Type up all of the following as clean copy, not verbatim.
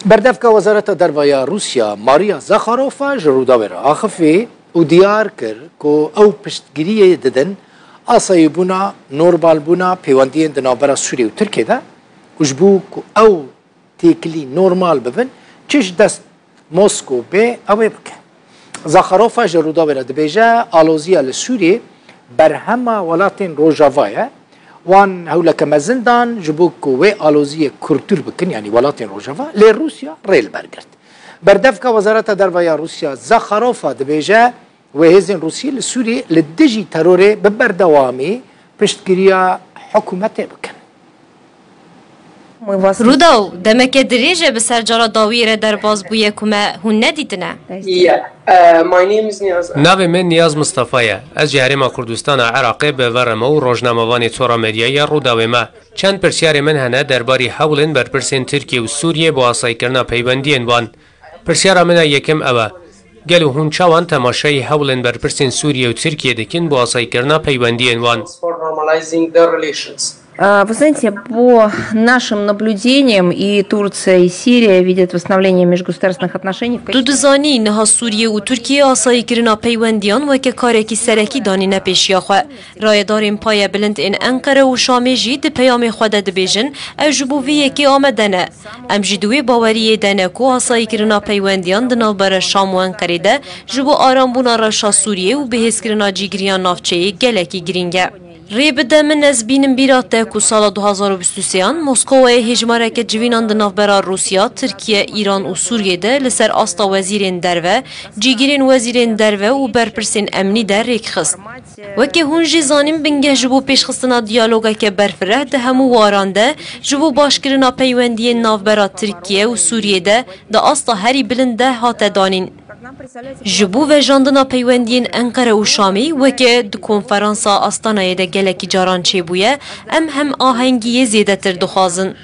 بردفك وزارة دربايا روسيا ماريا زاخاروفا جروداوير آخفي و ديار كر كو او پشتگیری ددن آسایی بونا نورمال بونا پیوندین دنابرا سوریه و ترکیه ده وجبو كو او تيكلي نورمال ببن چش دست موسكو بي اوه بكن زاخاروفا جروداوير دبيجا آلوزيا لسورية برهما ولاتين روجافايا وان هولا كما زندان جبوكو وي آلوزية كورتور بكن يعني ولاتين روجافا لروسيا ريل برگرد بردفك وزارة دربايا روسيا زاخاروفا دبيجا وهزين روسيا لسوريا لدجي تروري ببردوامي پشتگیریا حکومت بکن. روداو دمك دريجة بسرجارة داويرة در باز بوية كما هون نديدنا؟ ناوی من نیاز مصطفیه. از جهرما کردستان عراقی به ورما و روزنامه‌وانی تورا مدیای روداوی ما. چند پرسیار من هنه درباری حولن بر پرسین ترکیه و سوریه با آسای کردن پیوندین وان. پرسیار من یکم اوه. گلو هون چوان تماشای حولن بر پرسین سوریه و ترکیه دکن با آسای کردن پیوندین وان. Вы знаете, по нашим наблюдениям и Турция, и Сирия видят восстановление межгосударственных отношений. دودزانی نها سوریه و ترکیه آسایی کرنا پیوندیان و که کارکی سرکی دانی نپیشیا خو رایدارین پای بلند این انقره و شام جید پیام خود دبیجن او جبوی یکی آمدنه ام جدوی باوری دنه کو آسایی کرنا پیوندیان دنال بر شام و انقره ده جبو آرام بونا راشا سوریه و بهز کرنا جیگریان نافچه گلکی گرینگه ریبده من از بینم بیراته که سال 2023 مسکو هجمارک جوینان دنافبرا روسیا، ترکیه، ایران و سوریه ده لسر آستا وزیرین دروه، جیگیرین وزیرین دروه و برپرسین امنی در ریک خست. وکه هون جزانیم بنگه جبو پیشخستنا دیالوگا که برفره ده همو وارانده جبو باشکرنا پیوندی نافبرا ترکیه و سوریه ده آستا هری بلنده هات دانین. جبو و جاندنا پیوندین انقره و شامی وکه دو کنفرانسا آستانای ده گلکی جاران چه بویه هم آهنگی زیده تر دخوازن.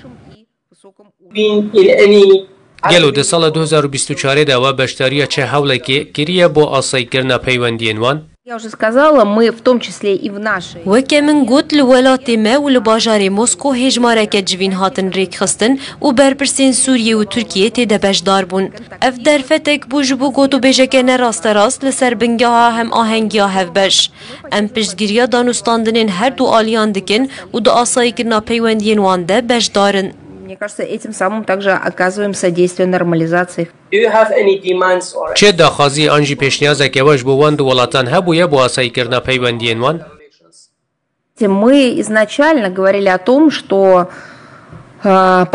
گلو ده سال 2024 ده و بشتاریا چه حوله که گریه با آسای کرنا پیوندین وان؟ Я уже сказала, мы в том числе и в нашей. وکه من گوت لولات ما و لباجار مسکو هجمارک جوین هاتن ریک خستن و برپرسین سوریه و ترکیه تیده بجدار بون. اف درفتک بوجبو گوتو بیجکه نراست راست لسر بنگه ها هم آهنگی ها هف بش. ام پشتگیریا دانستاندنین هر دو آلیان دکن و دو آسایی کرنا پیوندین وانده بجدارن. Мне кажется, этим самым также оказываем содействие нормализации. چه داخازی آنجی پیشنیازه که واش بوان دو ولاتان هبویه با آسایی کردن پیوندین وان؟ Мы изначально говорили о том, что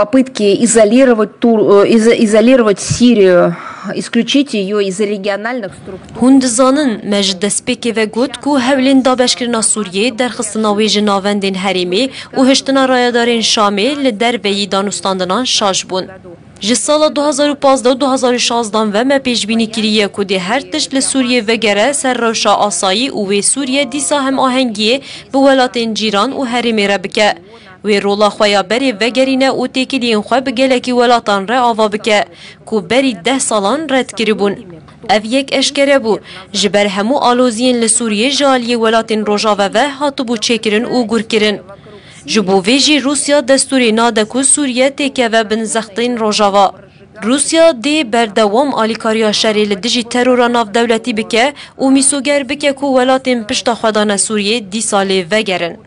попытки изолировать Сирию, исключить ее из региональных структур. هندزانن مجد سپیکی و گوت کو هولین دابشکرنا سوریه در خستنا ویج ناوندین هریمی و هشتنا رایدارین شامی لدر وی دانستاندنان شاش بون. جه سال 2015 و 2016 و ما پیشبینی کریه که ده هر تشت لسوریه وگره سر روشا آسایی و وی سوریه دیسا هم آهنگیه به ولاتین جیران و هریمی را بکه. وی رولا خویا بری وگرینه و تکیدین خواه بگلکی ولاتان را آوا بکه که بری 10 سالان رد کربون. او یک اشکره بو جبر همو آلوزین لسوریه جالی ولاتین روژاوه و هاتو بو چکرن و گر کرن. جبو ویجی روسیا دستوری ناده که سوریه تکه و بنزختین روژاوه. روسیا دی بردوام آلیکاریا شری لدجی ترورا ناف دولتی بکه و میسوگر بکه که ولاتین پشتا خودان سوریه 10 ساله وگرن.